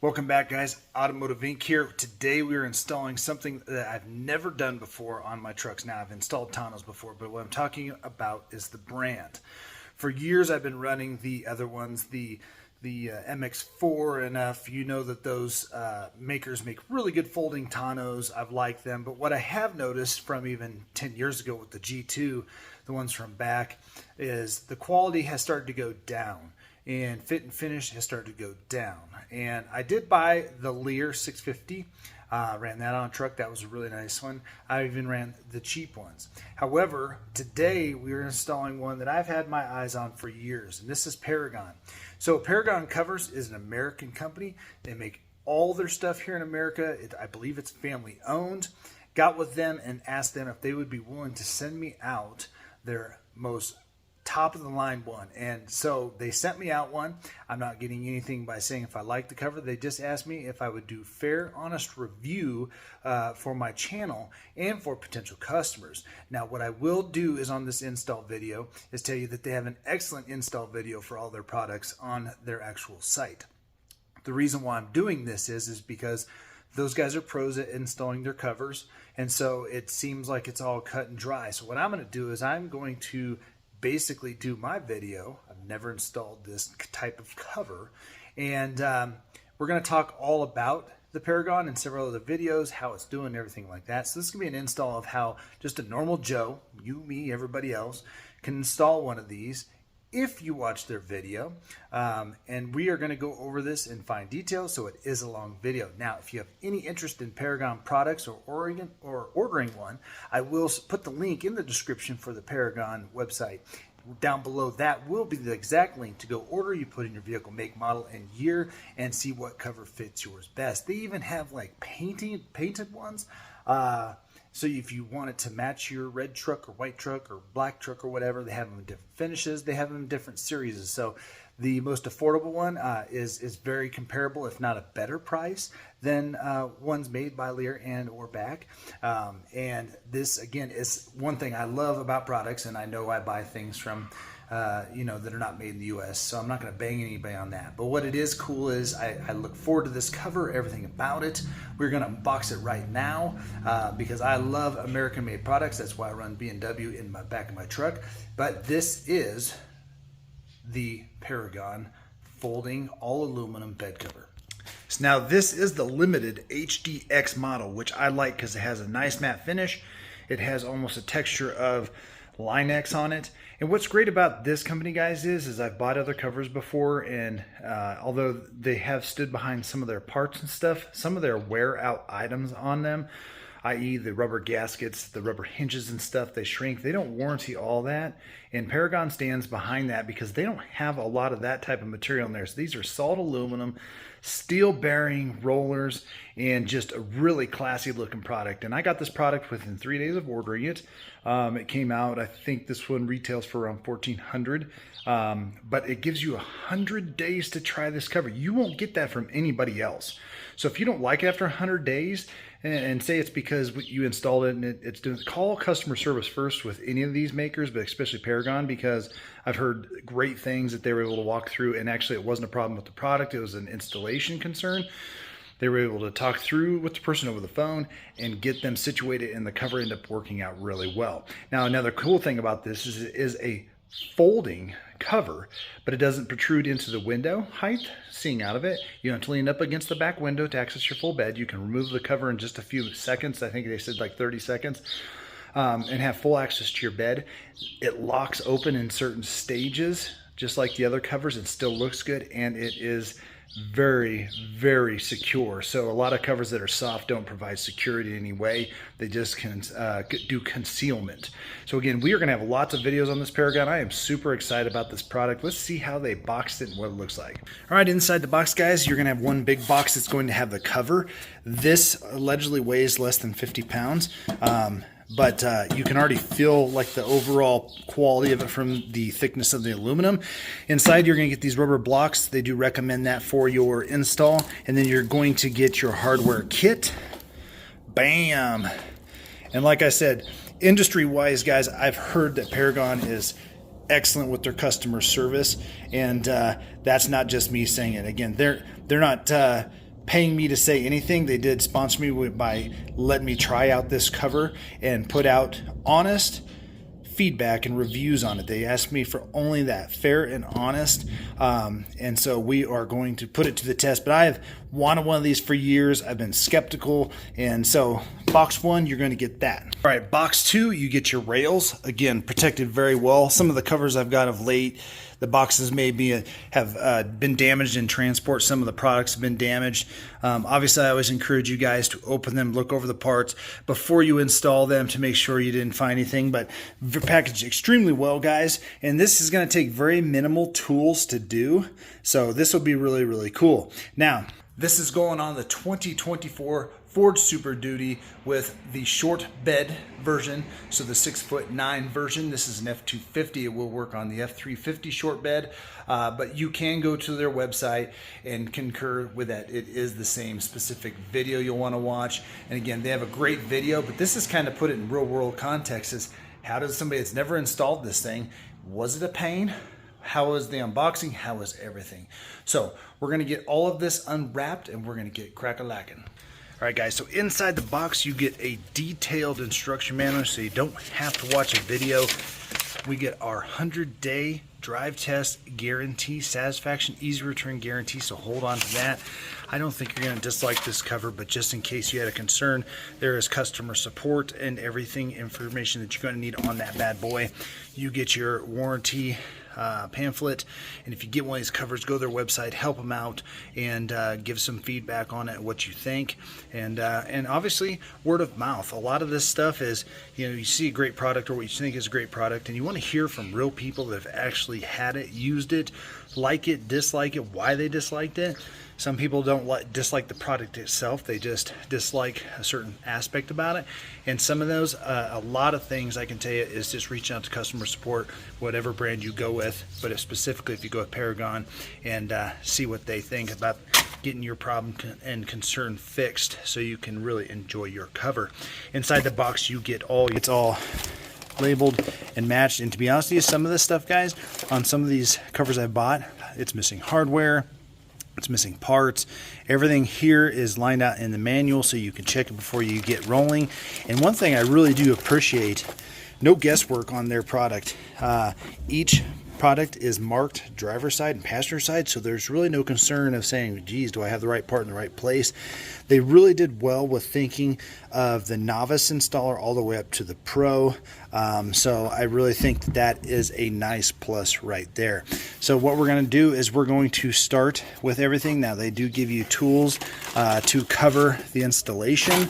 Welcome back, guys. Automotive Inc. here. Today we are installing something that I've never done before on my trucks. Now, I've installed tonneaus before, but what I'm talking about is the brand. For years, I've been running the other ones, the MX4 enough. You know that those makers make really good folding tonneaus. I've liked them, but what I have noticed from even 10 years ago with the G2, the ones from back, is the quality has started to go down. And fit and finish has started to go down. And I did buy the Lear 650, ran that on a truck. That was a really nice one. I even ran the cheap ones. However, today we are installing one that I've had my eyes on for years, and this is Peragon. So Peragon Covers is an American company. They make all their stuff here in America. I believe it's family owned. Got with them and asked them if they would be willing to send me out their most top of the line one, and so they sent me out one. I'm not getting anything by saying if I like the cover. They just asked me if I would do fair, honest review for my channel and for potential customers. Now, what I will do is on this install video is tell you that they have an excellent install video for all their products on their actual site. The reason why I'm doing this is because those guys are pros at installing their covers, and so it seems like it's all cut and dry. So what I'm going to do is I'm going to basically do my video. I've never installed this type of cover, and we're going to talk all about the Peragon and several other videos, how it's doing, everything like that. So this is going to be an install of how just a normal Joe, you, me, everybody else, can install one of these if you watch their video. And we are going to go over this in fine detail, so it is a long video. Now, if you have any interest in Peragon products or ordering one, I will put the link in the description for the Peragon website. Down below that will be the exact link to go order. You put in your vehicle make, model, and year and see what cover fits yours best. They even have like painted ones. So if you want it to match your red truck or white truck or black truck or whatever, they have them in different finishes. They have them in different series. So the most affordable one is very comparable, if not a better price than ones made by Lear and or back. And this, again, is one thing I love about products, and I know I buy things from that are not made in the U.S., so I'm not going to bang anybody on that. But what it is cool is I look forward to this cover, everything about it. We're going to unbox it right now because I love American-made products. That's why I run BMW in my back of my truck. But this is the Peragon folding all aluminum bed cover. So now this is the limited HDX model, which I like because it has a nice matte finish. It has almost a texture of Line-X on it. And what's great about this company, guys, is I've bought other covers before, and although they have stood behind some of their parts and stuff, some of their wear out items on them, i.e. the rubber gaskets, the rubber hinges and stuff, they shrink. They don't warranty all that, and Peragon stands behind that because they don't have a lot of that type of material in there. So these are solid aluminum, steel bearing rollers, and just a really classy looking product. And I got this product within 3 days of ordering it. It came out, I think this one retails for around $1,400, but it gives you 100 days to try this cover. You won't get that from anybody else. So if you don't like it after 100 days, and say it's because you installed it and it's doing, call customer service first with any of these makers, but especially Peragon, because I've heard great things that they were able to walk through, and actually it wasn't a problem with the product, it was an installation concern. They were able to talk through with the person over the phone and get them situated, and the cover ended up working out really well. Now, another cool thing about this is it is a folding cover, but it doesn't protrude into the window height. Seeing out of it, you don't have to lean up against the back window to access your full bed. You can remove the cover in just a few seconds. I think they said like 30 seconds, and have full access to your bed. It locks open in certain stages, just like the other covers. It still looks good, and it is very, very secure. So a lot of covers that are soft don't provide security in any way. They just can do concealment. So again, we are going to have lots of videos on this Peragon. I am super excited about this product. Let's see how they boxed it and what it looks like. All right, inside the box, guys, you're going to have one big box that's going to have the cover. This allegedly weighs less than 50 pounds. But you can already feel like the overall quality of it from the thickness of the aluminum. Inside, you're going to get these rubber blocks. They do recommend that for your install. And then you're going to get your hardware kit. Bam! And like I said, industry-wise, guys, I've heard that Peragon is excellent with their customer service. And that's not just me saying it. Again, they're not paying me to say anything. They did sponsor me by letting me try out this cover and put out honest feedback and reviews on it. They asked me for only that, fair and honest, and so we are going to put it to the test. But I have wanted one of these for years. I've been skeptical, and so box 1, you're going to get that. All right, box 2, you get your rails, again protected very well. Some of the covers I've got of late, the boxes maybe have been damaged in transport. Some of the products have been damaged. Obviously, I always encourage you guys to open them, look over the parts before you install them to make sure you didn't find anything. But they're packaged extremely well, guys. And this is going to take very minimal tools to do. So this will be really, really cool. Now, this is going on the 2024 Ford Super Duty with the short bed version, so the 6'9" version. This is an F250. It will work on the F350 short bed, but you can go to their website and concur with that. It is the same specific video you'll want to watch. And again, they have a great video, but this is kind of put it in real world context. Is how does somebody that's never installed this thing, was it a pain? How was the unboxing? How was everything? So we're going to get all of this unwrapped and we're going to get crack-a-lackin'. All right, guys, so inside the box, you get a detailed instruction manual so you don't have to watch a video. We get our 100-day drive test guarantee, satisfaction, easy return guarantee, so hold on to that. I don't think you're going to dislike this cover, but just in case you had a concern, there is customer support and everything, information that you're going to need on that bad boy. You get your warranty pamphlet, and if you get one of these covers, go to their website, help them out, and give some feedback on it, what you think, and obviously word of mouth. A lot of this stuff is, you know, you see a great product or what you think is a great product, and you want to hear from real people that have actually had it, used it, like it, dislike it, why they disliked it. Some people don't dislike the product itself, they just dislike a certain aspect about it. And some of those, a lot of things I can tell you is just reaching out to customer support, whatever brand you go with, but specifically if you go with Peragon, and see what they think about getting your problem and concern fixed so you can really enjoy your cover. Inside the box you get it's all labeled and matched. And to be honest with you, some of this stuff, guys, on some of these covers I bought, it's missing hardware, it's missing parts. Everything here is lined out in the manual so you can check it before you get rolling. And one thing I really do appreciate, no guesswork on their product. Each product is marked driver's side and passenger side, so there's really no concern of saying, geez, do I have the right part in the right place? They really did well with thinking of the novice installer all the way up to the pro. So I really think that is a nice plus right there. So what we're going to do is we're going to start with everything. Now they do give you tools to cover the installation.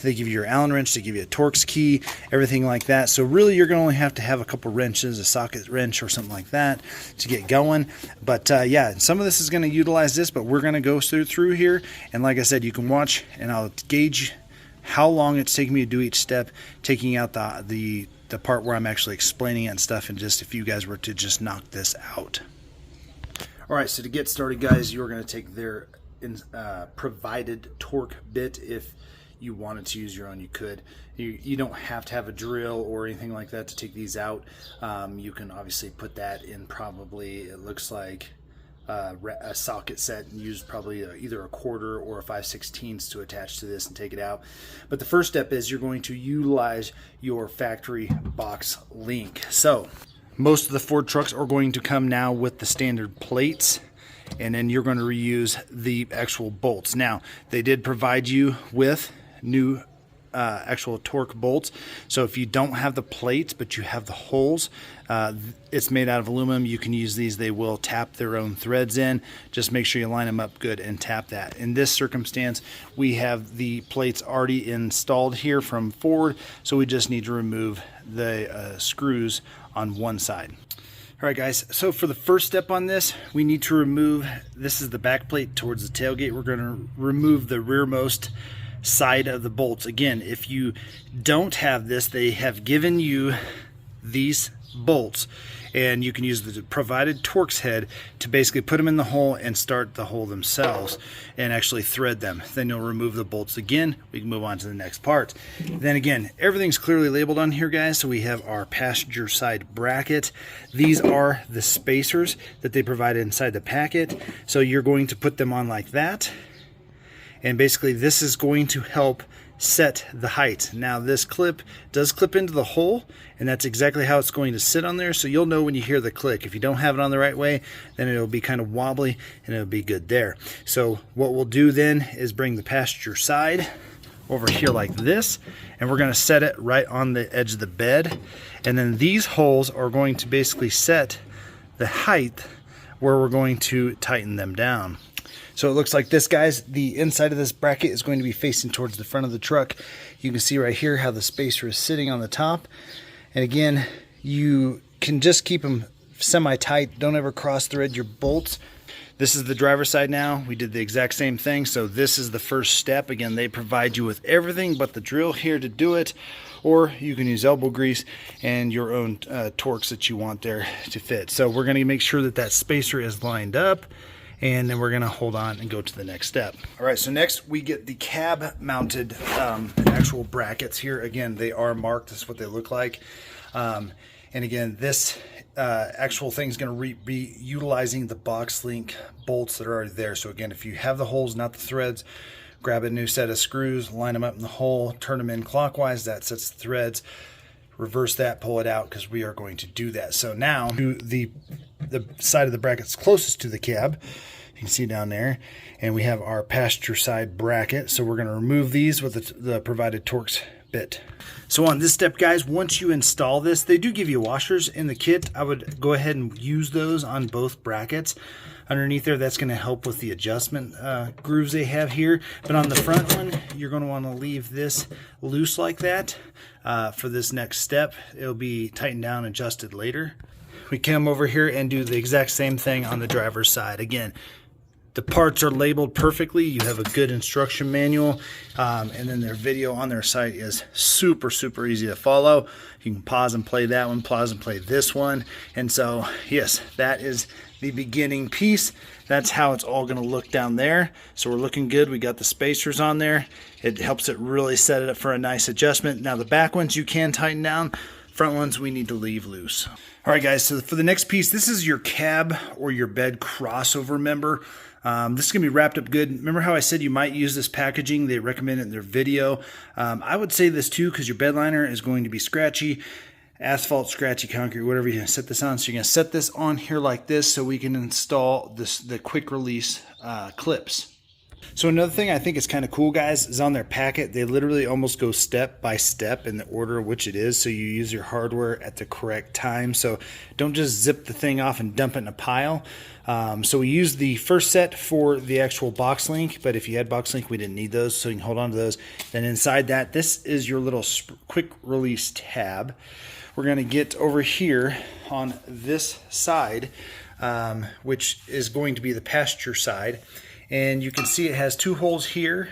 They give you your Allen wrench, they give you a Torx key, everything like that. So really you're going to only have to have a couple wrenches, a socket wrench or something like that to get going. But yeah, some of this is going to utilize this, but we're going to go through here. And like I said, you can watch and I'll gauge how long it's taking me to do each step, taking out the part where I'm actually explaining it and stuff, and just if you guys were to just knock this out. All right, so to get started, guys, you're going to take their provided torque bit. If you wanted to use your own, you could. You don't have to have a drill or anything like that to take these out. You can obviously put that in probably, it looks like, a socket set, and use probably either a 1/4 or a 5/16 to attach to this and take it out. But the first step is you're going to utilize your factory box link. So most of the Ford trucks are going to come now with the standard plates, and then you're going to reuse the actual bolts. Now they did provide you with new actual torque bolts, so if you don't have the plates but you have the holes, it's made out of aluminum, you can use these. They will tap their own threads in. Just make sure you line them up good and tap that. In this circumstance, we have the plates already installed here from Ford, so we just need to remove the screws on one side. All right, guys, so for the first step on this, we need to remove, this is the back plate towards the tailgate. We're going to remove the rearmost side of the bolts. Again, if you don't have this, they have given you these bolts, and you can use the provided Torx head to basically put them in the hole and start the hole themselves and actually thread them. Then you'll remove the bolts again. We can move on to the next part. Then again, everything's clearly labeled on here, guys. So we have our passenger side bracket. These are the spacers that they provided inside the packet. So you're going to put them on like that. And basically this is going to help set the height. Now this clip does clip into the hole, and that's exactly how it's going to sit on there, so you'll know when you hear the click. If you don't have it on the right way, then it'll be kind of wobbly and it'll be good there. So what we'll do then is bring the passenger side over here like this, and we're going to set it right on the edge of the bed, and then these holes are going to basically set the height where we're going to tighten them down. So it looks like this, guys. The inside of this bracket is going to be facing towards the front of the truck. You can see right here how the spacer is sitting on the top. And again, you can just keep them semi-tight. Don't ever cross thread your bolts. This is the driver's side now. We did the exact same thing. So this is the first step. Again, they provide you with everything but the drill here to do it. Or you can use elbow grease and your own Torx that you want there to fit. So we're going to make sure that that spacer is lined up, and then we're going to hold on and go to the next step. All right, so next we get the cab mounted actual brackets here. Again, they are marked. This is what they look like. And again, this actual thing is going to be utilizing the box link bolts that are already there. So again, if you have the holes, not the threads, grab a new set of screws, line them up in the hole, turn them in clockwise. That sets the threads. Reverse that, pull it out, because we are going to do that. So now to the side of the brackets closest to the cab, you can see down there, and we have our passenger side bracket. So we're going to remove these with the provided Torx bit. So on this step, guys, once you install this, they do give you washers in the kit. I would go ahead and use those on both brackets. Underneath there, that's going to help with the adjustment grooves they have here. But on the front one, you're going to want to leave this loose like that for this next step. It'll be tightened down and adjusted later. We come over here and do the exact same thing on the driver's side. Again, the parts are labeled perfectly. You have a good instruction manual, and then their video on their site is super easy to follow. You can pause and play that one, pause and play this one. And so, yes, that is the beginning piece. That's how it's all going to look down there. So we're looking good. We got the spacers on there. It helps it really set it up for a nice adjustment. Now the back ones you can tighten down. Front ones we need to leave loose. All right, guys, so for the next piece, this is your cab or your bed crossover member. This is going to be wrapped up good. Remember how I said you might use this packaging? They recommend it in their video. I would say this too, because your bed liner is going to be scratchy. Asphalt, scratchy, concrete, whatever you're going to set this on. So you're going to set this on here like this so we can install the quick release clips. So another thing I think is kind of cool, guys, is on their packet, they literally almost go step by step in the order of which it is, so you use your hardware at the correct time. So don't just zip the thing off and dump it in a pile. So we used the first set for the actual box link, but if you had box link, we didn't need those, so you can hold on to those. Then inside that, this is your little quick release tab. We're going to get over here on this side, which is going to be the passenger side. And you can see it has two holes here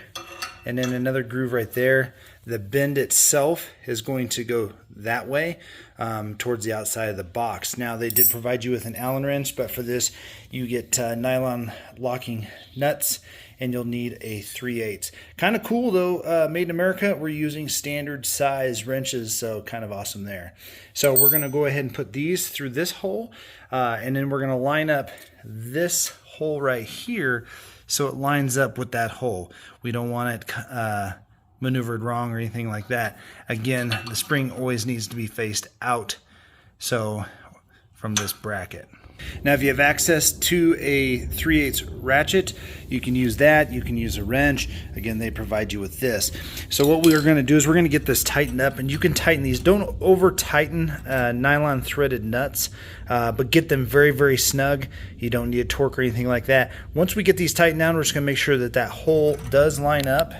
and then another groove right there. The bend itself is going to go that way towards the outside of the box. Now they did provide you with an Allen wrench, but for this you get nylon locking nuts, and you'll need a 3/8. Kind of cool though, made in America. We're using standard size wrenches, so kind of awesome there. So we're going to go ahead and put these through this hole, and then we're going to line up this hole right here so it lines up with that hole. We don't want it maneuvered wrong or anything like that. Again, the spring always needs to be faced out, so from this bracket. Now if you have access to a 3/8 ratchet, you can use that. You can use a wrench. Again, they provide you with this. So what we are going to do is we're going to get this tightened up, and you can tighten these. Don't over tighten nylon threaded nuts, but get them very snug. You don't need a torque or anything like that. Once we get these tightened down, we're just going to make sure that that hole does line up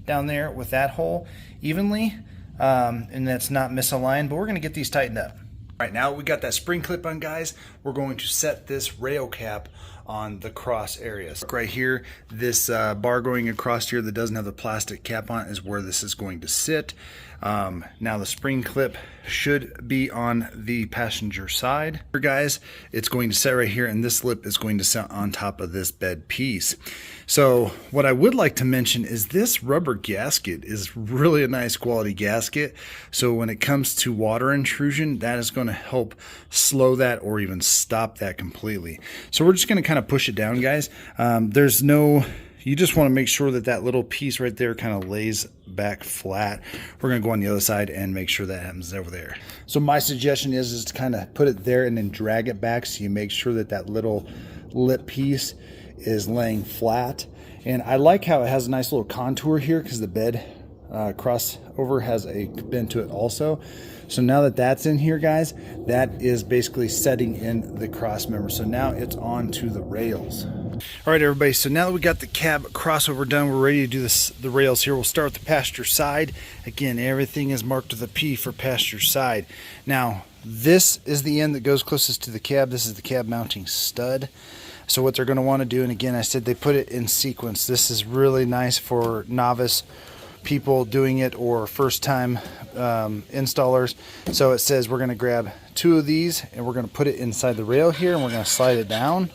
down there with that hole evenly, and that's not misaligned, but we're going to get these tightened up. All right, now we got that spring clip on, guys. We're going to set this rail cap on the cross areas. Right here, this bar going across here that doesn't have the plastic cap on it is where this is going to sit. Now the spring clip should be on the passenger side. Here, guys, it's going to set right here, and this lip is going to sit on top of this bed piece. So what I would like to mention is this rubber gasket is really a nice quality gasket. So when it comes to water intrusion, that is going to help slow that or even stop that completely. So we're just going to kind of push it down, guys. There's no, you just want to make sure that that little piece right there kind of lays back flat. We're going to go on the other side and make sure that happens over there. So my suggestion is to kind of put it there and then drag it back so you make sure that that little lip piece is laying flat. And I like how it has a nice little contour here because the bed crossover has a bend to it also. So now that that's in here, guys, that is basically setting in the cross member. So now it's on to the rails. All right, everybody, so now that we got the cab crossover done, we're ready to do the rails here. We'll start with the passenger side. Again, everything is marked with a P for passenger side. Now, this is the end that goes closest to the cab. This is the cab mounting stud. So what they're going to want to do, and again, I said they put it in sequence. This is really nice for novice people doing it or first time installers. So it says we're going to grab 2 of these and we're going to put it inside the rail here and we're going to slide it down.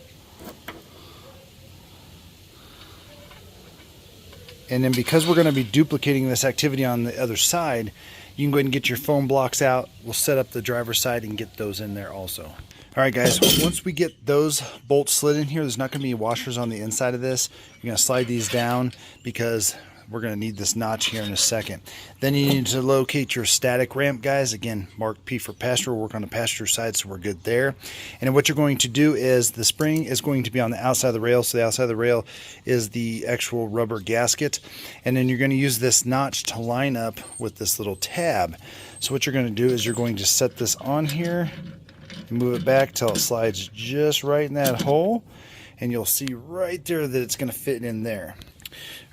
And then because we're going to be duplicating this activity on the other side, you can go ahead and get your foam blocks out. We'll set up the driver's side and get those in there also. All right, guys, once we get those bolts slid in here, there's not going to be washers on the inside of this. You're going to slide these down because we're going to need this notch here in a second. Then you need to locate your static ramp, guys. Again, mark P for passenger. We'll work on the passenger side, so we're good there. And then what you're going to do is the spring is going to be on the outside of the rail. So the outside of the rail is the actual rubber gasket. And then you're going to use this notch to line up with this little tab. So what you're going to do is you're going to set this on here and move it back till it slides just right in that hole. And you'll see right there that it's going to fit in there.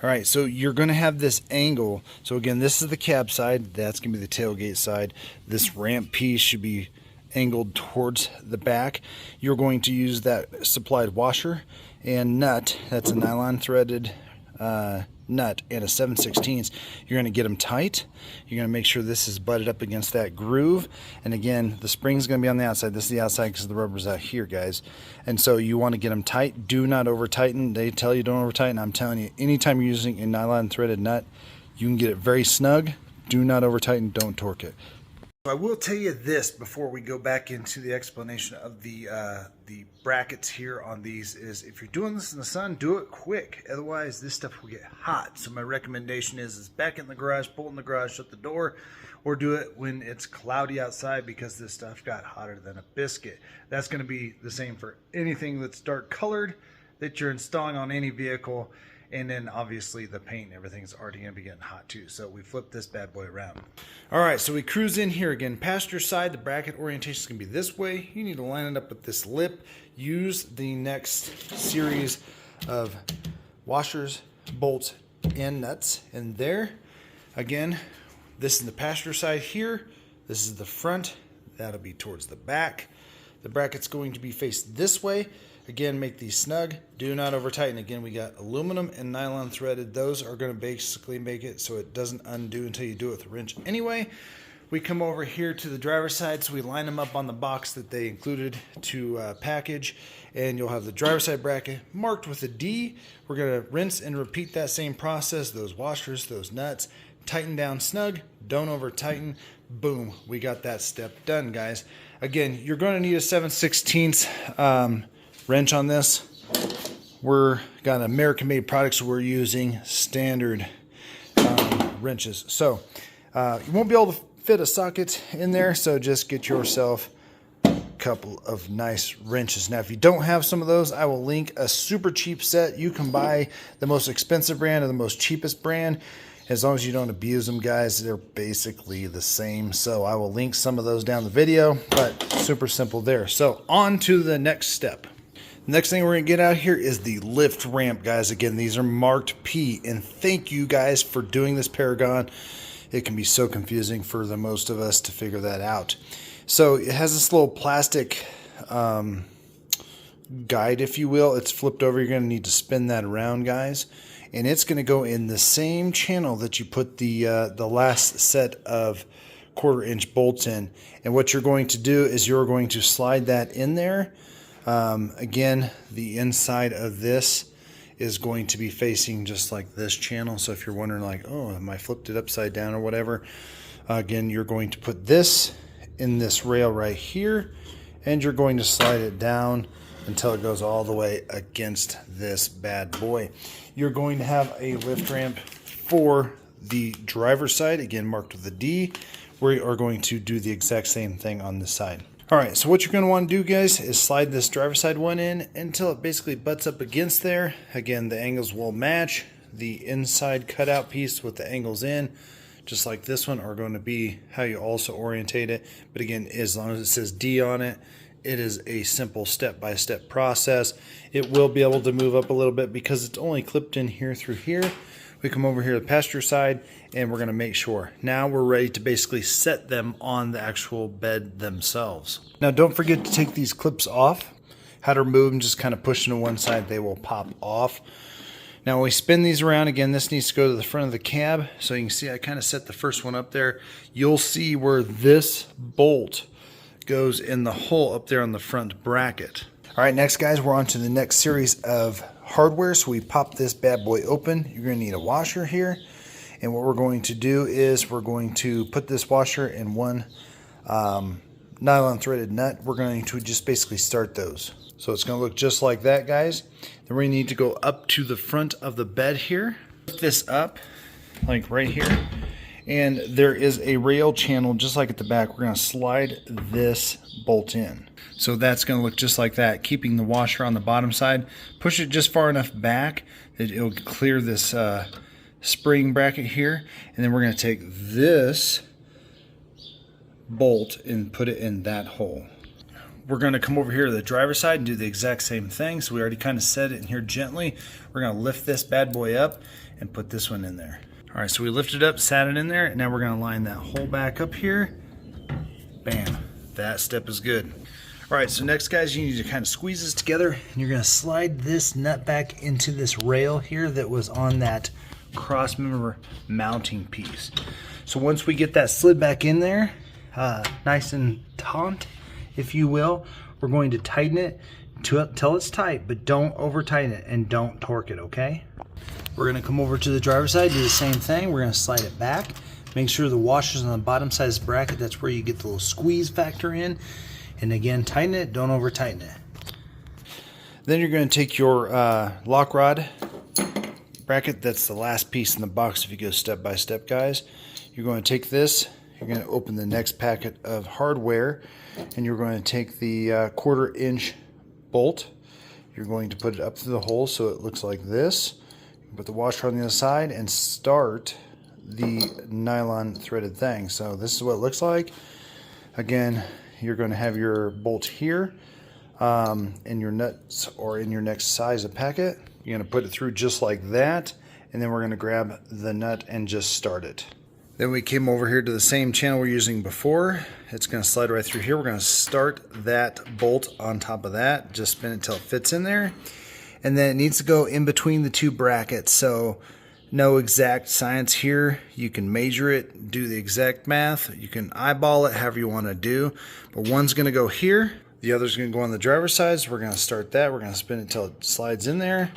All right, so you're going to have this angle. So again, this is the cab side. That's going to be the tailgate side. This ramp piece should be angled towards the back. You're going to use that supplied washer and nut. That's a nylon threaded nut and a 7/16. You're going to get them tight. You're going to make sure this is butted up against that groove. And again, the spring's going to be on the outside. This is the outside because the rubber's out here, guys. And so you want to get them tight. Do not over tighten. They tell you don't over tighten. I'm telling you, anytime you're using a nylon threaded nut, you can get it very snug. Do not over tighten. Don't torque it. I will tell you this before we go back into the explanation of the brackets here on these is if you're doing this in the sun, do it quick. Otherwise, this stuff will get hot. So my recommendation is back in the garage, pull in the garage, shut the door, or do it when it's cloudy outside because this stuff got hotter than a biscuit. That's going to be the same for anything that's dark colored that you're installing on any vehicle. And then obviously the paint and everything's already going to be getting hot too. So we flip this bad boy around. All right, so we cruise in here again. Passenger side, the bracket orientation is going to be this way. You need to line it up with this lip. Use the next series of washers, bolts, and nuts in there. Again, this is the passenger side here. This is the front. That'll be towards the back. The bracket's going to be faced this way. Again, make these snug. Do not over tighten. Again, we got aluminum and nylon threaded. Those are going to basically make it so it doesn't undo until you do it with a wrench anyway. We come over here to the driver's side, so we line them up on the box that they included to package, and you'll have the driver's side bracket marked with a D. We're going to rinse and repeat that same process. Those washers, those nuts, tighten down snug. Don't over tighten. Boom, we got that step done, guys. Again, you're going to need a 7/16 wrench on this. We're got American-made products, so we're using standard wrenches. So you won't be able to fit a socket in there, so just get yourself a couple of nice wrenches. Now, if you don't have some of those, I will link a super cheap set. You can buy the most expensive brand or the most cheapest brand. As long as you don't abuse them, guys, they're basically the same. So I will link some of those down the video, but super simple there. So on to the next step. Next thing we're going to get out here is the lift ramp, guys. Again, these are marked P, and thank you guys for doing this, Paragon. It can be so confusing for the most of us to figure that out. So it has this little plastic guide, if you will. It's flipped over. You're going to need to spin that around, guys. And it's going to go in the same channel that you put the last set of 1/4-inch bolts in. And what you're going to do is you're going to slide that in there. Again, the inside of this is going to be facing just like this channel. So if you're wondering like, oh, am I flipped it upside down or whatever? Again, you're going to put this in this rail right here, and you're going to slide it down until it goes all the way against this bad boy. You're going to have a lift ramp for the driver's side, again marked with a D. We are going to do the exact same thing on this side. All right, so what you're going to want to do, guys, is slide this driver's side one in until it basically butts up against there. Again, the angles will match. The inside cutout piece with the angles in, just like this one, are going to be how you also orientate it. But again, as long as it says D on it, it is a simple step-by-step process. It will be able to move up a little bit because it's only clipped in here through here. We come over here to the passenger side, and we're going to make sure. Now we're ready to basically set them on the actual bed themselves. Now don't forget to take these clips off. How to remove them, just kind of push them to one side, they will pop off. Now when we spin these around, again, this needs to go to the front of the cab. So you can see I kind of set the first one up there. You'll see where this bolt goes in the hole up there on the front bracket. All right, next guys, we're on to the next series of hardware. So we pop this bad boy open. You're going to need a washer here. And what we're going to do is we're going to put this washer in one nylon threaded nut. We're going to just basically start those. So it's going to look just like that, guys. Then we need to go up to the front of the bed here. Lift this up, like right here. And there is a rail channel just like at the back. We're going to slide this bolt in. So that's going to look just like that, keeping the washer on the bottom side. Push it just far enough back that it'll clear this spring bracket here. And then we're going to take this bolt and put it in that hole. We're going to come over here to the driver's side and do the exact same thing. So we already kind of set it in here gently. We're going to lift this bad boy up and put this one in there. All right, so we lifted it up, sat it in there, and now we're going to line that hole back up here. Bam, that step is good. All right, so next, guys, you need to kind of squeeze this together, and you're going to slide this nut back into this rail here that was on that cross member mounting piece. So once we get that slid back in there, nice and taut, if you will, we're going to tighten it till it's tight, but don't over tighten it and don't torque it, okay? We're going to come over to the driver's side, do the same thing. We're going to slide it back. Make sure the washer's on the bottom side of this bracket. That's where you get the little squeeze factor in. And again, tighten it, don't over tighten it. Then you're going to take your lock rod bracket. That's the last piece in the box if you go step by step, guys. You're going to take this. You're going to open the next packet of hardware. And you're going to take the 1/4 inch bolt. You're going to put it up through the hole so it looks like this. Put the washer on the other side and start the nylon threaded thing. So this is what it looks like. Again, you're going to have your bolt here in your nuts or in your next size of packet. You're going to put it through just like that, and then we're going to grab the nut and just start it. Then we came over here to the same channel we're using before. It's going to slide right through here. We're going to start that bolt on top of that. Just spin it until it fits in there. And then it needs to go in between the two brackets. So no exact science here. You can measure it, do the exact math. You can eyeball it however you want to do. But one's going to go here. The other's going to go on the driver's side. So we're going to start that. We're going to spin it until it slides in there.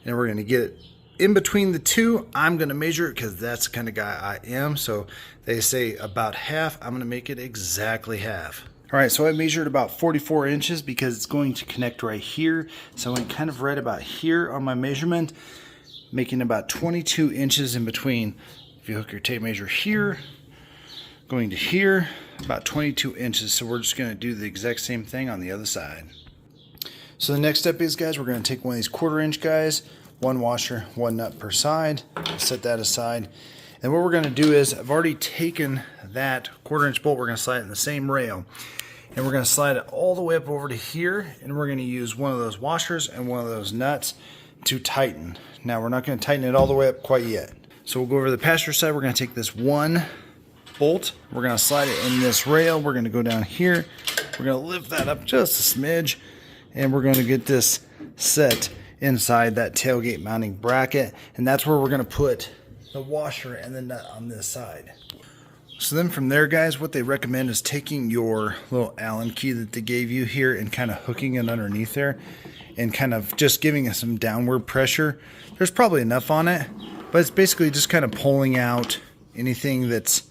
And we're going to get it in between the two. I'm going to measure it because that's the kind of guy I am. So they say about half. I'm going to make it exactly half. All right, so I measured about 44 inches because it's going to connect right here. So I went kind of right about here on my measurement, making about 22 inches in between. If you hook your tape measure here, going to here, about 22 inches. So we're just going to do the exact same thing on the other side. So the next step is, guys, we're going to take one of these 1/4 inch guys, one washer, one nut per side, set that aside. And what we're going to do is, I've already taken that 1/4 inch bolt, we're going to slide it in the same rail. And we're going to slide it all the way up over to here, and we're going to use one of those washers and one of those nuts to tighten. Now we're not going to tighten it all the way up quite yet. So we'll go over to the passenger side. We're going to take this one bolt, we're going to slide it in this rail, we're going to go down here, we're going to lift that up just a smidge, and we're going to get this set inside that tailgate mounting bracket, and that's where we're going to put the washer and the nut on this side. So then from there, guys, what they recommend is taking your little Allen key that they gave you here and kind of hooking it underneath there and kind of just giving it some downward pressure. There's probably enough on it, but it's basically just kind of pulling out anything that's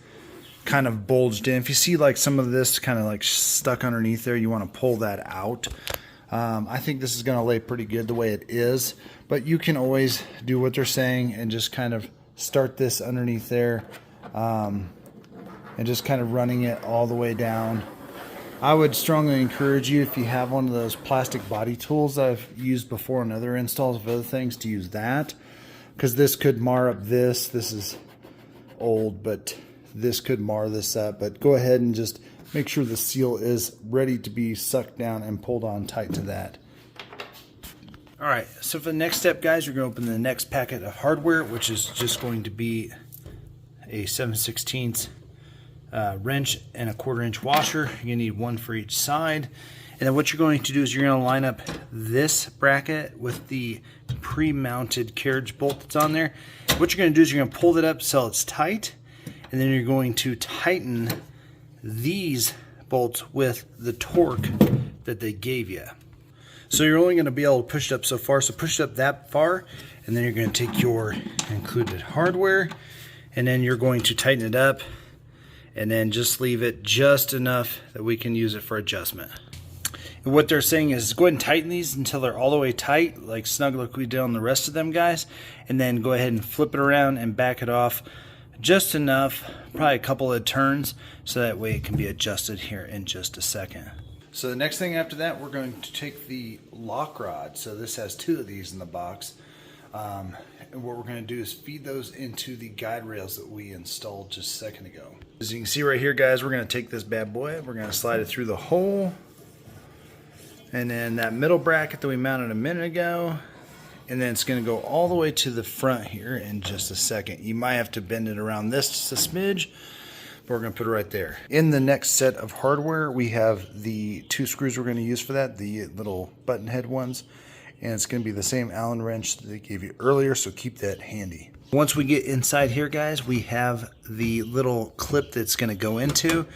kind of bulged in. If you see like some of this kind of like stuck underneath there, you want to pull that out. I think this is going to lay pretty good the way it is, but you can always do what they're saying and just kind of start this underneath there, and just kind of running it all the way down. I would strongly encourage you, if you have one of those plastic body tools that I've used before on other installs of other things, to use that, because this could mar up this. This is old, but this could mar this up. But go ahead and just make sure the seal is ready to be sucked down and pulled on tight to that. All right, so for the next step, guys, you're going to open the next packet of hardware, which is just going to be a 7/16 wrench and a 1/4 inch washer. You're going to need one for each side. And then what you're going to do is you're going to line up this bracket with the pre-mounted carriage bolt that's on there. What you're going to do is you're going to pull it up so it's tight, and then you're going to tighten these bolts with the torque that they gave you. So you're only going to be able to push it up so far, so push it up that far, and then you're going to take your included hardware, and then you're going to tighten it up, and then just leave it just enough that we can use it for adjustment. And what they're saying is go ahead and tighten these until they're all the way tight, like snug like we did on the rest of them, guys, and then go ahead and flip it around and back it off just enough, probably a couple of turns, so that way it can be adjusted here in just a second. So the next thing after that, we're going to take the lock rod. So this has 2 of these in the box. And what we're going to do is feed those into the guide rails that we installed just a second ago. As you can see right here, guys, we're going to take this bad boy, we're going to slide it through the hole, and then that middle bracket that we mounted a minute ago, and then it's going to go all the way to the front here in just a second. You might have to bend it around this just a smidge, but we're going to put it right there. In the next set of hardware, we have the 2 screws we're going to use for that, the little button head ones. And it's going to be the same Allen wrench that they gave you earlier, so keep that handy. Once we get inside here, guys, we have the little clip that's going to go into.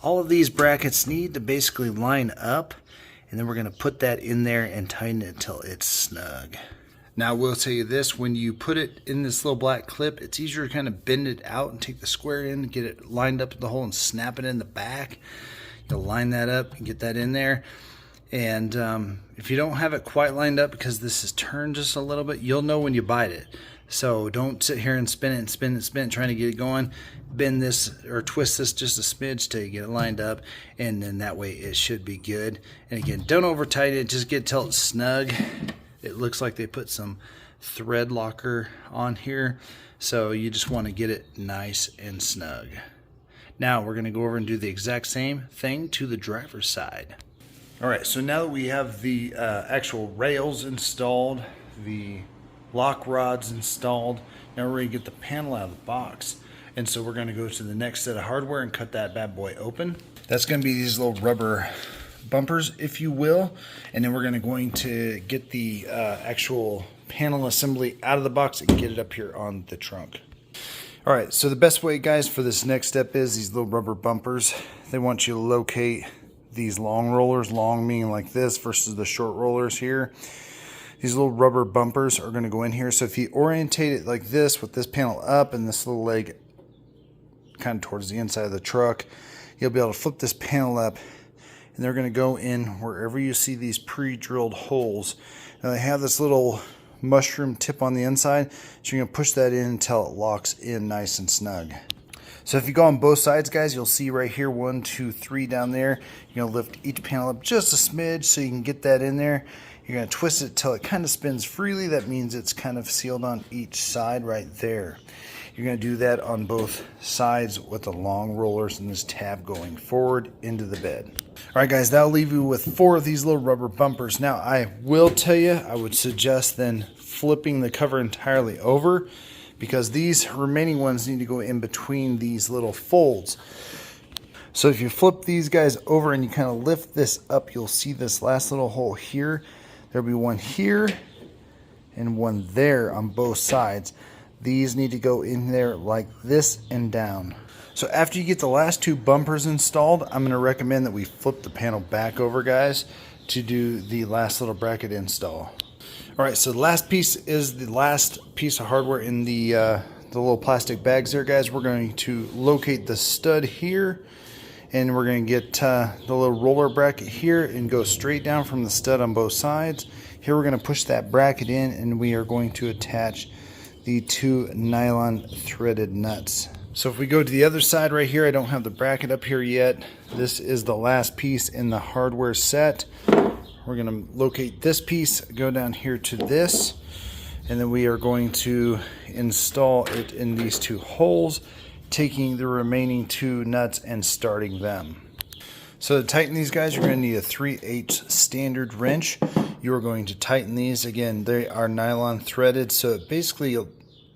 All of these brackets need to basically line up, and then we're going to put that in there and tighten it until it's snug. Now, I will tell you this, when you put it in this little black clip, it's easier to kind of bend it out and take the square in, get it lined up to the hole, and snap it in the back. You'll line that up and get that in there. And if you don't have it quite lined up because this is turned just a little bit, you'll know when you bite it. So don't sit here and spin it and spin it and spin it trying to get it going. Bend this or twist this just a smidge till you get it lined up, and then that way it should be good. And again, don't over tighten it, just get till it's snug. It looks like they put some thread locker on here, so you just want to get it nice and snug. Now we're going to go over and do the exact same thing to the driver's side. Alright, so now that we have the actual rails installed, the lock rods installed, now we're ready to get the panel out of the box. And so we're going to go to the next set of hardware and cut that bad boy open. That's going to be these little rubber bumpers, if you will. And then we're going to get the actual panel assembly out of the box and get it up here on the trunk. Alright, so the best way, guys, for this next step is these little rubber bumpers. They want you to locate these long rollers, long meaning like this versus the short rollers here. These little rubber bumpers are going to go in here. So if you orientate it like this with this panel up and this little leg kind of towards the inside of the truck, you'll be able to flip this panel up, and they're going to go in wherever you see these pre-drilled holes. Now they have this little mushroom tip on the inside, so you're going to push that in until it locks in nice and snug. So if you go on both sides, guys, you'll see right here 1, 2, 3 down there. You're going to lift each panel up just a smidge so you can get that in there. You're going to twist it till it kind of spins freely. That means it's kind of sealed on each side right there. You're going to do that on both sides with the long rollers and this tab going forward into the bed. All right, guys, that'll leave you with 4 of these little rubber bumpers. Now, I will tell you, I would suggest then flipping the cover entirely over, because these remaining ones need to go in between these little folds. So if you flip these guys over and you kind of lift this up, you'll see this last little hole here. There'll be one here and one there on both sides. These need to go in there like this and down. So after you get the last 2 bumpers installed, I'm going to recommend that we flip the panel back over, guys, to do the last little bracket install. Alright, so the last piece is the last piece of hardware in the little plastic bags there, guys. We're going to locate the stud here, And we're going to get the little roller bracket here and go straight down from the stud on both sides. Here we're going to push that bracket in, and we are going to attach the 2 nylon threaded nuts. So if we go to the other side right here, I don't have the bracket up here yet. This is the last piece in the hardware set. We're going to locate this piece, go down here to this, and then we are going to install it in these 2 holes, taking the remaining 2 nuts and starting them. So to tighten these guys, you're going to need a 3/8 standard wrench. You are going to tighten these. Again, they are nylon threaded, so it basically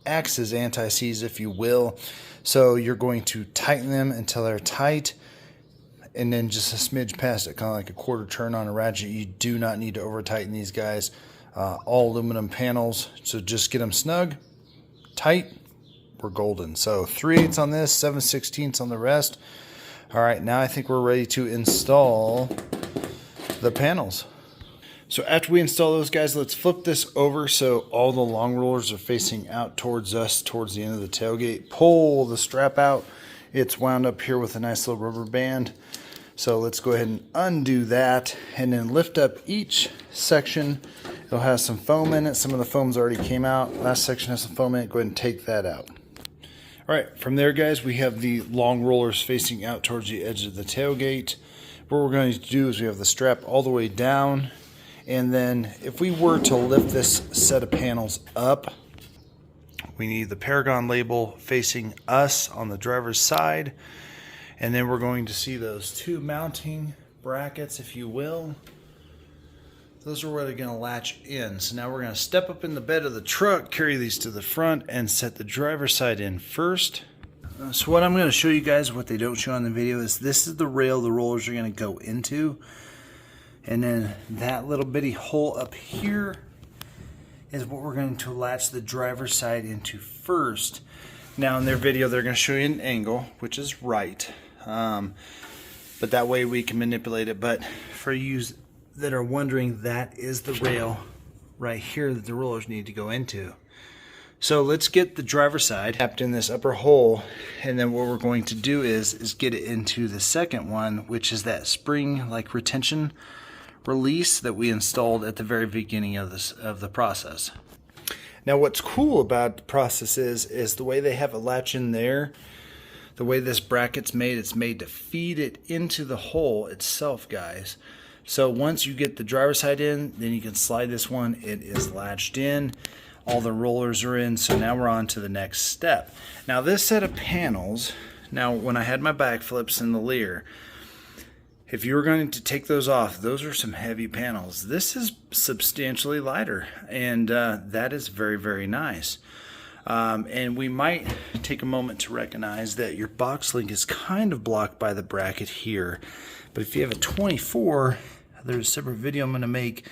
acts as anti-seize, if you will. So you're going to tighten them until they're tight, and then just a smidge past it, kind of like a quarter turn on a ratchet. You do not need to over tighten these guys. All aluminum panels, so just get them snug, tight, we're golden. So 3/8 on this, 7/16 on the rest. All right, now I think we're ready to install the panels. So after we install those guys, let's flip this over so all the long rollers are facing out towards us, towards the end of the tailgate. Pull the strap out. It's wound up here with a nice little rubber band. So let's go ahead and undo that, and then lift up each section. It'll have some foam in it. Some of the foam's already came out. Last section has some foam in it. Go ahead and take that out. All right, from there, guys, we have the long rollers facing out towards the edge of the tailgate. What we're going to do is we have the strap all the way down, and then if we were to lift this set of panels up, we need the Peragon label facing us on the driver's side, and then we're going to see those 2 mounting brackets, if you will. Those are where they're going to latch in. So now we're going to step up in the bed of the truck, carry these to the front, and set the driver's side in first. So what I'm going to show you guys, what they don't show on the video, is this is the rail the rollers are going to go into. And then that little bitty hole up here is what we're going to latch the driver's side into first. Now in their video, they're going to show you an angle, which is right. But that way we can manipulate it. But for you that are wondering, that is the rail right here that the rollers need to go into. So let's get the driver's side tapped in this upper hole, and then what we're going to do is get it into the second one, which is that spring like retention release that we installed at the very beginning of the process. Now what's cool about the process is the way they have a latch in there. The way this bracket's made, it's made to feed it into the hole itself, guys. So once you get the driver's side in, then you can slide this one. It is latched in. All the rollers are in. So now we're on to the next step. Now this set of panels, now when I had my back flips in the Lear, if you were going to take those off, those are some heavy panels. This is substantially lighter, and that is very, very nice. And we might take a moment to recognize that your box link is kind of blocked by the bracket here. But if you have a 24, there's a separate video I'm going to make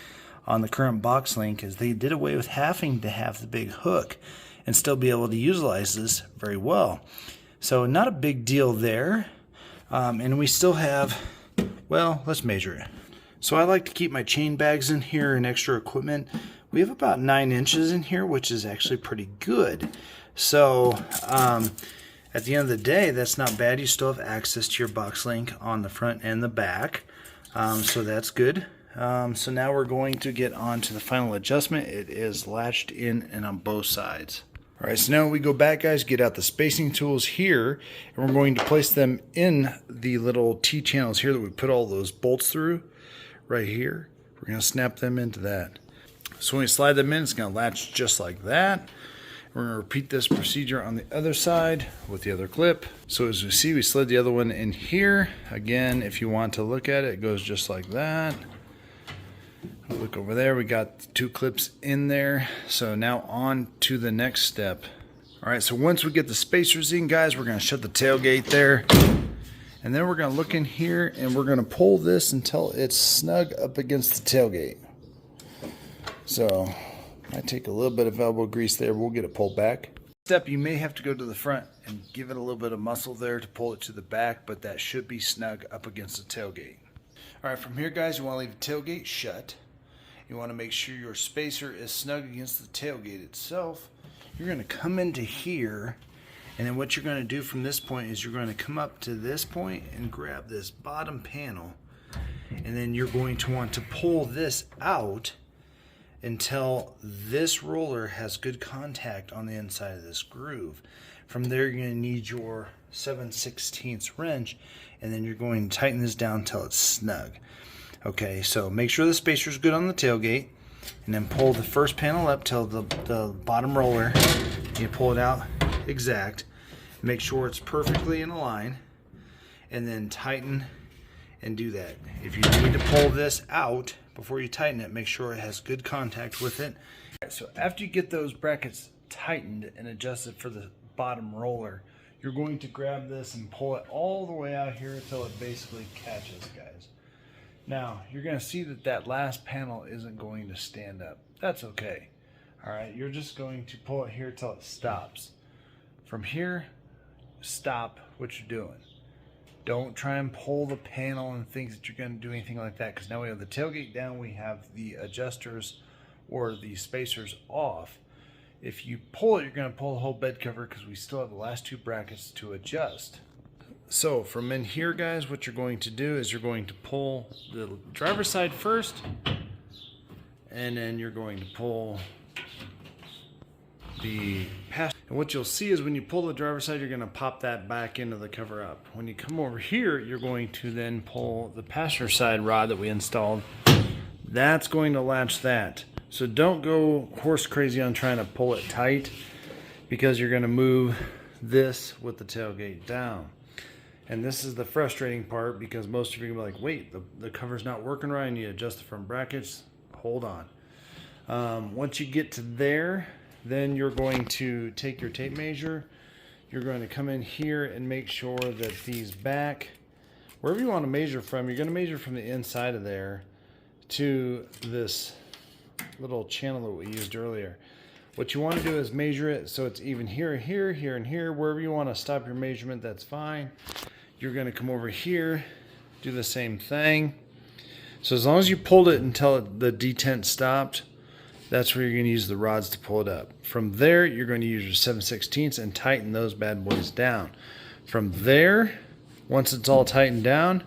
on the current box link, is they did away with having to have the big hook and still be able to utilize this very well. So not a big deal there. And we still have, well, let's measure it. So I like to keep my chain bags in here and extra equipment. We have about 9 inches in here, which is actually pretty good. So at the end of the day, that's not bad. You still have access to your box link on the front and the back. So that's good. So now we're going to get on to the final adjustment. It is latched in and on both sides. All right, so now we go back, guys, get out the spacing tools here, and we're going to place them in the little T-channels here that we put all those bolts through right here. We're going to snap them into that. So when we slide them in, it's going to latch just like that. We're going to repeat this procedure on the other side with the other clip. So as we see, we slid the other one in here. Again, if you want to look at it, it goes just like that. Look over there, we got 2 clips in there. So now on to the next step. All right, so once we get the spacers in, guys, we're going to shut the tailgate there. And then we're going to look in here and we're going to pull this until it's snug up against the tailgate. So might take a little bit of elbow grease there. We'll get it pulled back. Step, you may have to go to the front and give it a little bit of muscle there to pull it to the back, but that should be snug up against the tailgate. All right, from here, guys, you want to leave the tailgate shut. You want to make sure your spacer is snug against the tailgate itself. You're going to come into here And then what you're going to do from this point is you're going to come up to this point and grab this bottom panel, and then you're going to want to pull this out until this roller has good contact on the inside of this groove. From there, you're going to need your 7/16 wrench, and then you're going to tighten this down until it's snug. Okay, so make sure the spacer's good on the tailgate, and then pull the first panel up till the bottom roller. You pull it out exact. Make sure it's perfectly in a line, and then tighten and do that. If you need to pull this out before you tighten it, make sure it has good contact with it. So after you get those brackets tightened and adjusted for the bottom roller, you're going to grab this and pull it all the way out here until it basically catches, guys. Now, you're going to see that that last panel isn't going to stand up. That's okay. All right, you're just going to pull it here till it stops. From here, stop what you're doing. Don't try and pull the panel and think that you're going to do anything like that, because now we have the tailgate down, we have the adjusters or the spacers off. If you pull it, you're going to pull the whole bed cover, because we still have the last two brackets to adjust. So from in here, guys, what you're going to do is you're going to pull the driver's side first, and then you're going to pull the passenger. And what you'll see is when you pull the driver's side, you're going to pop that back into the cover up. When you come over here, you're going to then pull the passenger side rod that we installed. That's going to latch that. So don't go horse crazy on trying to pull it tight, because you're going to move this with the tailgate down. And this is the frustrating part, because most of you are going to be like, wait, the cover's not working right, and you adjust the front brackets. Hold on. Once you get to there, then you're going to take your tape measure. You're going to come in here and make sure that these back, wherever you want to measure from, you're going to measure from the inside of there to this little channel that we used earlier. What you want to do is measure it so it's even here, here, here, and here. Wherever you want to stop your measurement, that's fine. You're going to come over here, do the same thing. So as long as you pulled it until the detent stopped, that's where you're going to use the rods to pull it up. From there, you're going to use your 7/16 and tighten those bad boys down. From there, once it's all tightened down,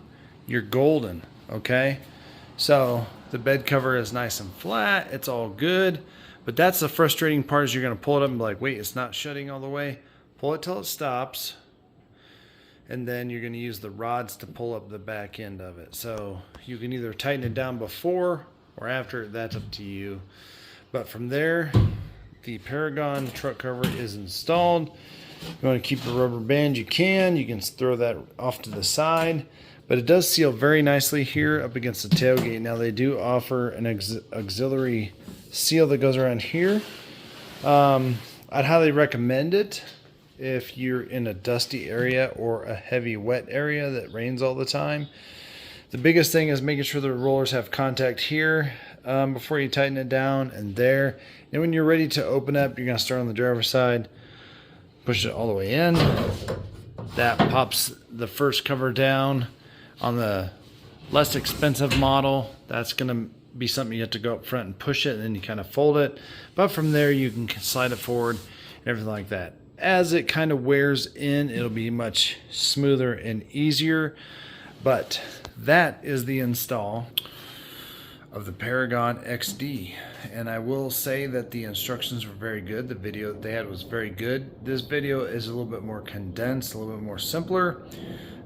you're golden, okay? So the bed cover is nice and flat. It's all good. But that's the frustrating part, is you're going to pull it up and be like, wait, it's not shutting all the way. Pull it till it stops. And then you're going to use the rods to pull up the back end of it. So you can either tighten it down before or after. That's up to you. But from there, the Peragon truck cover is installed. You want to keep the rubber band, you can throw that off to the side, but it does seal very nicely here up against the tailgate. Now they do offer an auxiliary seal that goes around here. I'd highly recommend it if you're in a dusty area or a heavy wet area that rains all the time. The biggest thing is making sure the rollers have contact here before you tighten it down, and there. And when you're ready to open up, you're going to start on the driver's side, push it all the way in. That pops the first cover down. On the less expensive model, that's going to be something you have to go up front and push it, and then you kind of fold it. But from there, you can slide it forward and everything like that. As it kind of wears in, it'll be much smoother and easier. But that is the install of the Peragon XD, and I will say that the instructions were very good. The video that they had was very good. This video is a little bit more condensed, a little bit more simpler,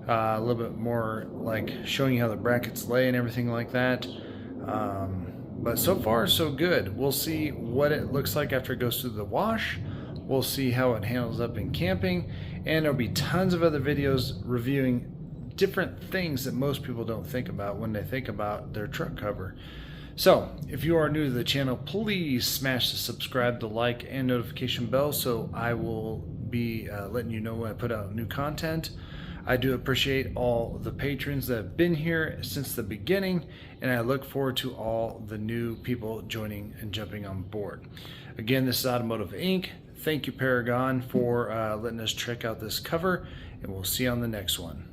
a little bit more like showing you how the brackets lay and everything like that. But so far so good. We'll see what it looks like after it goes through the wash. We'll see how it handles up in camping, and there'll be tons of other videos reviewing different things that most people don't think about when they think about their truck cover. So if you are new to the channel, please smash the subscribe, the like, and notification bell, so I will be letting you know when I put out new content. I do appreciate all the patrons that have been here since the beginning, and I look forward to all the new people joining and jumping on board. Again, this is Automotive Inc. Thank you, Peragon, for letting us check out this cover, and we'll see you on the next one.